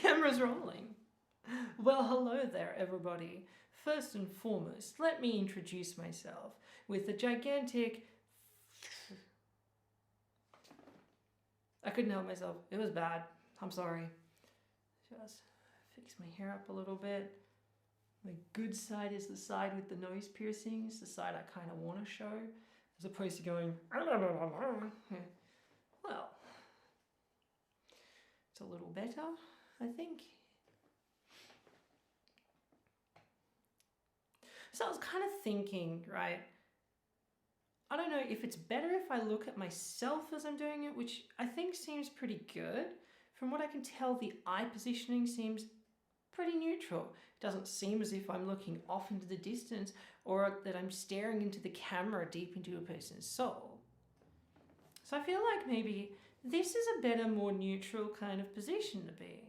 Camera's rolling. Well, hello there, everybody. First and foremost, let me introduce myself with a gigantic... I couldn't help myself. It was bad. I'm sorry. Just fix my hair up a little bit. My good side is the side with the nose piercings, the side I kind of want to show, as opposed to going... Well, it's a little better, I think. So I was kind of thinking, right, I don't know if it's better if I look at myself as I'm doing it, which I think seems pretty good. From what I can tell, the eye positioning seems pretty neutral. It doesn't seem as if I'm looking off into the distance or that I'm staring into the camera deep into a person's soul. So I feel like maybe this is a better, more neutral kind of position to be.